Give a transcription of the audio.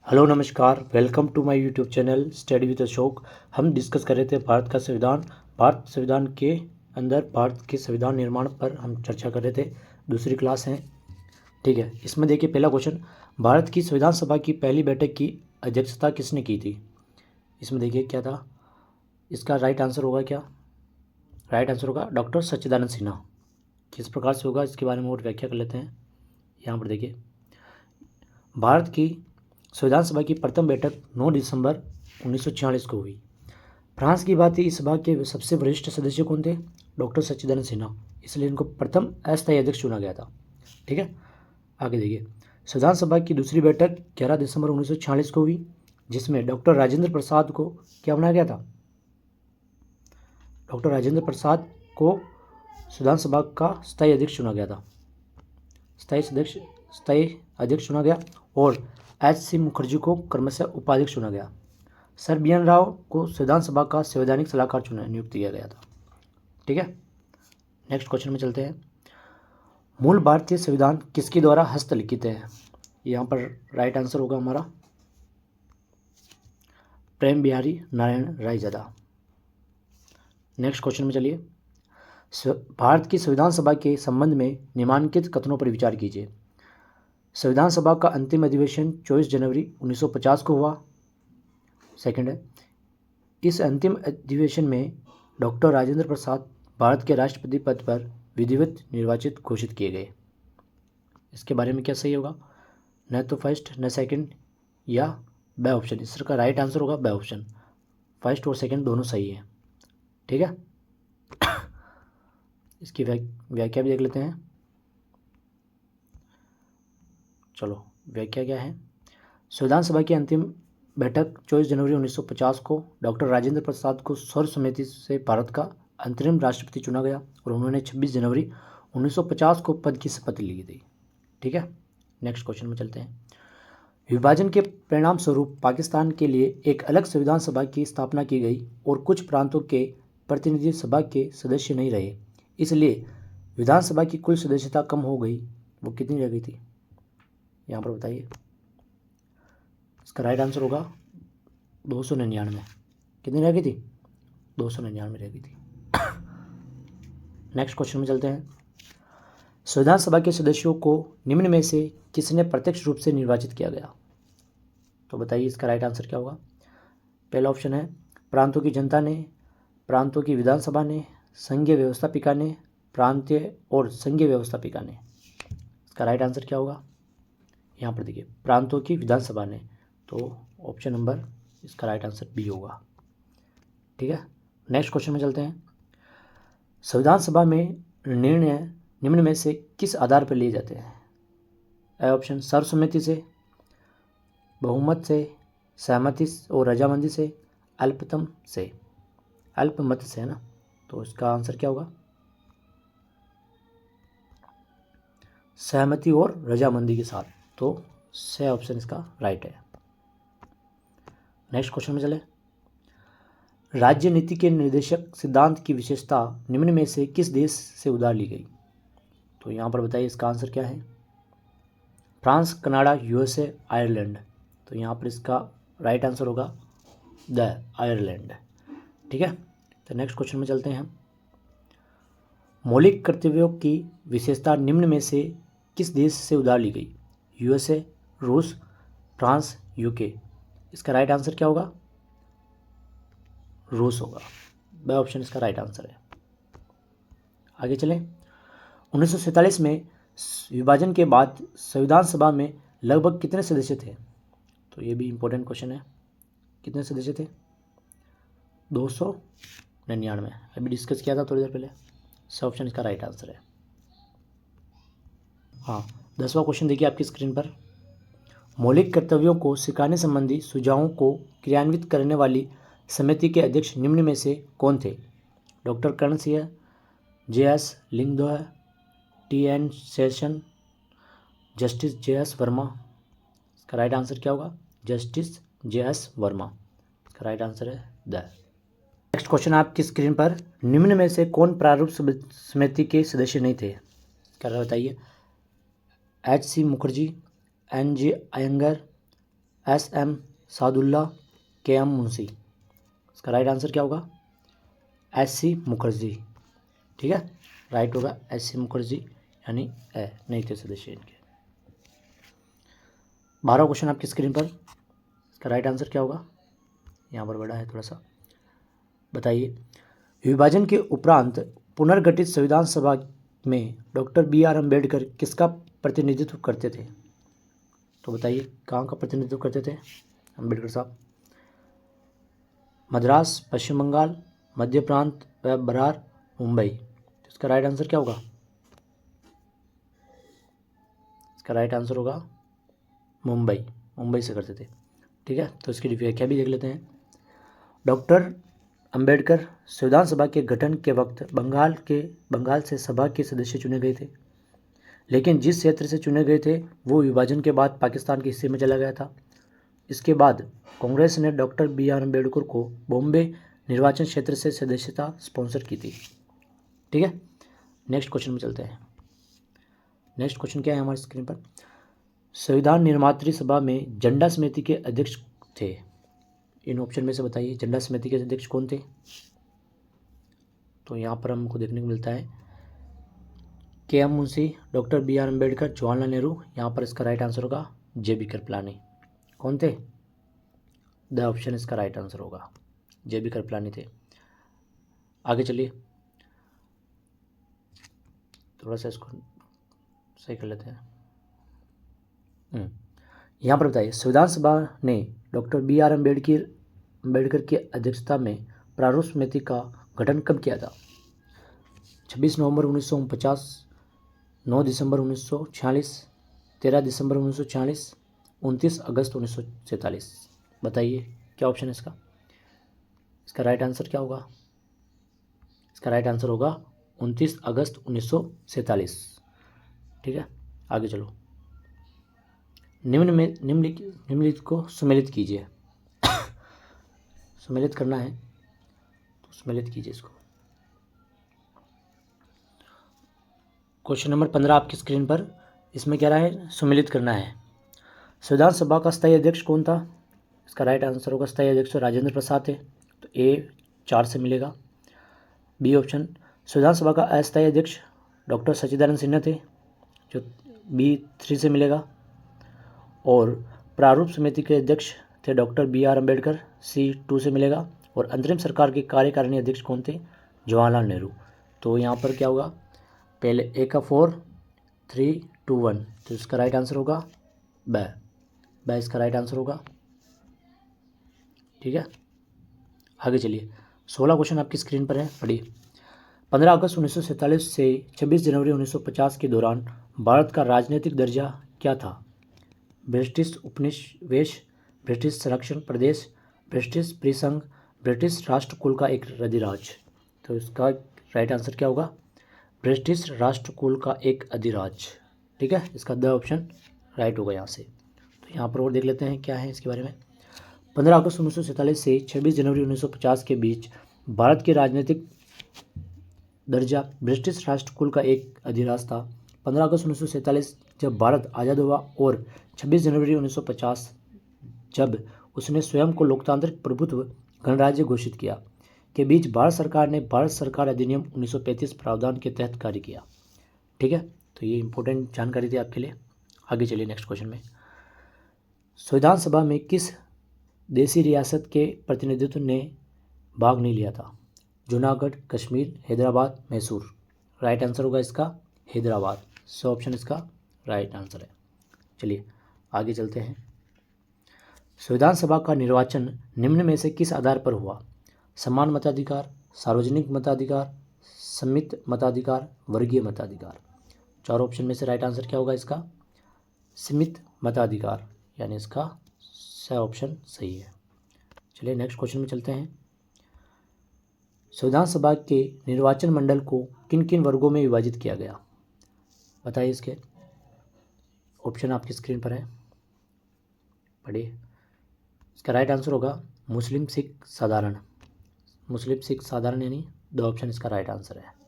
Hello नमस्कार, welcome to my YouTube channel study with Ashok. हम discuss कर रहे थे भारत का संविधान। भारत संविधान के अंदर भारत के संविधान निर्माण पर हम चर्चा कर रहे थे। दूसरी क्लास है, ठीक है। इसमें देखिए पहला क्वेश्चन, भारत की संविधान सभा की पहली बैठक की अध्यक्षता किसने की थी। इसमें देखिए क्या था, इसका राइट आंसर होगा क्या, राइट आंसर होगा डॉक्टर सच्चिदानंद सिन्हा। किस प्रकार से होगा इसके बारे में और व्याख्या कर लेते हैं। यहाँ पर देखिए, भारत की संविधान सभा की प्रथम बैठक 9 दिसंबर 1946 को हुई। फ्रांस की बात थी, इस सभा के सबसे वरिष्ठ सदस्य कौन थे, डॉक्टर सच्चिदानंद सिन्हा, इसलिए इनको प्रथम अस्थायी अध्यक्ष चुना गया था। ठीक है, आगे देखिए, संविधान सभा की दूसरी बैठक 11 दिसंबर 1946 को हुई, जिसमें डॉक्टर राजेंद्र प्रसाद को क्या बनाया गया था, डॉक्टर राजेंद्र प्रसाद को संविधान सभा का स्थायी अध्यक्ष चुना गया था। स्थायी अध्यक्ष चुना गया और एच.सी. मुखर्जी को क्रमशः उपाध्यक्ष चुना गया। Sir BN. राव को संविधान सभा का संवैधानिक सलाहकार नियुक्त किया गया था। ठीक है, नेक्स्ट क्वेश्चन में चलते हैं। मूल भारतीय संविधान किसके द्वारा हस्तलिखित है। यहाँ पर राइट आंसर होगा हमारा प्रेम बिहारी नारायण रायजादा। नेक्स्ट क्वेश्चन में चलिए, भारत की संविधान सभा के संबंध में निम्नलिखित कथनों पर विचार कीजिए। संविधान सभा का अंतिम अधिवेशन 24 जनवरी 1950 को हुआ। सेकंड है, इस अंतिम अधिवेशन में डॉक्टर राजेंद्र प्रसाद भारत के राष्ट्रपति पद पर विधिवत निर्वाचित घोषित किए गए। इसके बारे में क्या सही होगा, न तो फर्स्ट न सेकंड या बी ऑप्शन। इसका राइट आंसर होगा बी ऑप्शन, फर्स्ट और सेकंड दोनों सही है। ठीक है, इसकी व्याख्या भी देख लेते हैं। चलो, व्याख्या क्या है। संविधान सभा की अंतिम बैठक 24 जनवरी 1950 को डॉक्टर राजेंद्र प्रसाद को सर्वसम्मति से भारत का अंतरिम राष्ट्रपति चुना गया और उन्होंने 26 जनवरी 1950 को पद की शपथ ली थी। ठीक है, नेक्स्ट क्वेश्चन में चलते हैं। विभाजन के परिणाम स्वरूप पाकिस्तान के लिए एक अलग संविधान सभा की स्थापना की गई और कुछ प्रांतों के प्रतिनिधि सभा के सदस्य नहीं रहे, इसलिए विधानसभा की कुल सदस्यता कम हो गई। वो कितनी रह गई थी, यहाँ पर बताइए। इसका राइट आंसर होगा 299। कितनी रह गई थी, 299 रह गई थी। नेक्स्ट क्वेश्चन में चलते हैं। संविधान सभा के सदस्यों को निम्न में से किसने प्रत्यक्ष रूप से निर्वाचित किया गया, तो बताइए इसका राइट आंसर क्या होगा। पहला ऑप्शन है प्रांतों की जनता ने, प्रांतों की विधानसभा ने, संघीय व्यवस्थापिका ने, प्रांतीय और संघीय व्यवस्थापिका ने। इसका राइट आंसर क्या होगा, यहाँ पर देखिए प्रांतों की विधानसभा ने, तो ऑप्शन नंबर इसका राइट आंसर बी होगा। ठीक है, नेक्स्ट क्वेश्चन में चलते हैं। संविधान सभा में निर्णय निम्न में से किस आधार पर लिए जाते हैं। ए ऑप्शन सर्वसम्मति से, बहुमत से, सहमति और रजामंदी से, अल्पतम से, अल्पमत से है ना, तो इसका आंसर क्या होगा, सहमति और रजामंदी के साथ, तो से ऑप्शन इसका राइट है। नेक्स्ट क्वेश्चन में चले। राज्य नीति के निर्देशक सिद्धांत की विशेषता निम्न में से किस देश से उधार ली गई, तो यहाँ पर बताइए इसका आंसर क्या है। फ्रांस, कनाडा, यूएसए, आयरलैंड, तो यहाँ पर इसका राइट आंसर होगा द आयरलैंड। ठीक है, तो नेक्स्ट क्वेश्चन में चलते हैं। मौलिक कर्तव्यों की विशेषता निम्न में से किस देश से उधार ली गई, यूएसए, रूस, फ्रांस, यूके। इसका राइट आंसर क्या होगा, रूस होगा। बी ऑप्शन इसका राइट आंसर है। आगे चलें। 1947 में विभाजन के बाद संविधान सभा में लगभग कितने सदस्य थे, तो ये भी इम्पोर्टेंट क्वेश्चन है। कितने सदस्य थे, 299, अभी डिस्कस किया था थोड़ी देर पहले। सी ऑप्शन इसका राइट आंसर है। हाँ, 10वां क्वेश्चन देखिए आपकी स्क्रीन पर। मौलिक कर्तव्यों को सिखाने संबंधी सुझावों को क्रियान्वित करने वाली समिति के अध्यक्ष निम्न में से कौन थे, doctor Karan Singh, J S. Lyngdoh, T N. Seshan, justice J S. Verma. इसका राइट आंसर क्या होगा, जस्टिस जे.एस. वर्मा। इसका राइट आंसर है द। नेक्स्ट क्वेश्चन आपकी स्क्रीन पर। निम्न में से कौन प्रारूप समिति के सदस्य नहीं थे, क्या बताइए। एच.सी. मुखर्जी, एन.जी. Iyengar, SM Sadulla, KM Munshi. इसका राइट आंसर क्या होगा? SC मुखर्जी। ठीक है, राइट होगा SC मुखर्जी, यानी नहीं थे सदस्य इनके। 12 क्वेश्चन आपकी स्क्रीन पर। इसका राइट आंसर क्या होगा? यहाँ पर बड़ा है थोड़ा सा। बताइए, विभाजन के उपरांत पुनर्गठित संविधान सभा में डॉक्टर BR अम्बेडकर किसका प्रतिनिधित्व करते थे? तो बताइए, कहाँ का प्रतिनिधित्व करते थे अम्बेडकर साहब? मद्रास, पश्चिम बंगाल, मध्य प्रांत व बरार, मुंबई। तो इसका राइट आंसर क्या होगा? इसका राइट आंसर होगा मुंबई। मुंबई से करते थे। ठीक है, तो इसकी व्याख्या भी देख लेते हैं। डॉक्टर अंबेडकर संविधान सभा के गठन के वक्त बंगाल से सभा के सदस्य चुने गए थे, लेकिन जिस क्षेत्र से चुने गए थे वो विभाजन के बाद पाकिस्तान के हिस्से में चला गया था। इसके बाद कांग्रेस ने डॉक्टर BR अम्बेडकर को बॉम्बे निर्वाचन क्षेत्र से सदस्यता स्पॉन्सर की थी। ठीक है, नेक्स्ट क्वेश्चन में चलते हैं। नेक्स्ट क्वेश्चन क्या है हमारी स्क्रीन पर? संविधान निर्मात्री सभा में झंडा समिति के अध्यक्ष थे। इन ऑप्शन में से बताइए, झंडा समिति के अध्यक्ष कौन थे? तो यहाँ पर हमको देखने को मिलता है KM Munshi, doctor BR Ambedkar, Jawaharlal Nehru. यहाँ पर इसका राइट आंसर होगा JB कृपलानी। कौन थे? द ऑप्शन इसका राइट आंसर होगा JB कृपलानी थे। आगे चलिए, थोड़ा सा इसको सही कर लेते हैं। यहाँ पर बताइए, संविधान सभा ने डॉक्टर BR अम्बेडकर की अध्यक्षता में प्रारूप समिति का गठन कब किया था? 26 नवंबर 1949, 9 दिसंबर 1946, 13 दिसंबर 1946, 29 अगस्त 1947। बताइए क्या ऑप्शन है इसका? इसका राइट आंसर क्या होगा? इसका राइट आंसर होगा 29 अगस्त 1947। ठीक है, आगे चलो। निम्नलिखित को सुमेलित कीजिए। सुमेलित करना है तो सुमेलित कीजिए इसको। क्वेश्चन नंबर 15 आपकी स्क्रीन पर। इसमें क्या रहा है? सुमेलित करना है। संविधान सभा का स्थायी अध्यक्ष कौन था? इसका राइट आंसर होगा स्थायी अध्यक्ष राजेंद्र प्रसाद थे, तो A 4 से मिलेगा। B ऑप्शन, संविधान सभा का अस्थायी अध्यक्ष डॉक्टर सच्चिदानंद सिन्हा थे, जो B 3 से मिलेगा। और प्रारूप समिति के अध्यक्ष थे डॉक्टर BR अम्बेडकर, C 2 से मिलेगा। और अंतरिम सरकार के कार्यकारिणी अध्यक्ष कौन थे? जवाहरलाल नेहरू। तो यहाँ पर क्या होगा? पहले A का 4, 3, 2, 1, तो इसका राइट आंसर होगा ब इसका राइट आंसर होगा। ठीक है, आगे चलिए। 16 क्वेश्चन आपकी स्क्रीन पर है, पढ़िए। 15 अगस्त 1947 से 26 जनवरी 1950 के दौरान भारत का राजनीतिक दर्जा क्या था? ब्रिटिश उपनिवेश, ब्रिटिश संरक्षण प्रदेश, ब्रिटिश परिसंघ, ब्रिटिश राष्ट्रकुल का एक अधिराज्य। तो इसका राइट आंसर क्या होगा? ब्रिटिश राष्ट्रकुल का एक अधिराज्य। ठीक है, इसका द ऑप्शन राइट होगा यहाँ से। तो यहाँ पर और देख लेते हैं क्या है इसके बारे में। 15 अगस्त 1947 से 26 जनवरी 1950 के बीच भारत के राजनीतिक दर्जा ब्रिटिश राष्ट्रकुल का एक अधिराज था। 15 अगस्त 1947 जब भारत आज़ाद हुआ और 26 जनवरी 1950 जब उसने स्वयं को लोकतांत्रिक प्रभुत्व गणराज्य घोषित किया के बीच भारत सरकार ने भारत सरकार अधिनियम 1935 प्रावधान के तहत कार्य किया। ठीक है, तो ये इंपॉर्टेंट जानकारी थी आपके लिए। आगे चलिए नेक्स्ट क्वेश्चन में। संविधान सभा में किस देसी रियासत के प्रतिनिधित्व ने भाग नहीं लिया था? जूनागढ़, कश्मीर, हैदराबाद, मैसूर। राइट आंसर होगा इसका हैदराबाद। सो ऑप्शन इसका राइट आंसर है। चलिए आगे चलते हैं। संविधान सभा का निर्वाचन निम्न में से किस आधार पर हुआ? समान मताधिकार, सार्वजनिक मताधिकार, सम्मिलित मताधिकार, वर्गीय मताधिकार। 4 ऑप्शन में से राइट आंसर क्या होगा इसका? सीमित मताधिकार, यानी इसका स ऑप्शन सही है। चलिए नेक्स्ट क्वेश्चन में चलते हैं। संविधान सभा के निर्वाचन मंडल को किन किन वर्गों में विभाजित किया गया? बताइए इसके ऑप्शन आपकी स्क्रीन पर है, पढ़िए। इसका राइट आंसर होगा मुस्लिम, सिख, साधारण। मुस्लिम, सिख, साधारण, यानी 2 ऑप्शन इसका राइट आंसर है।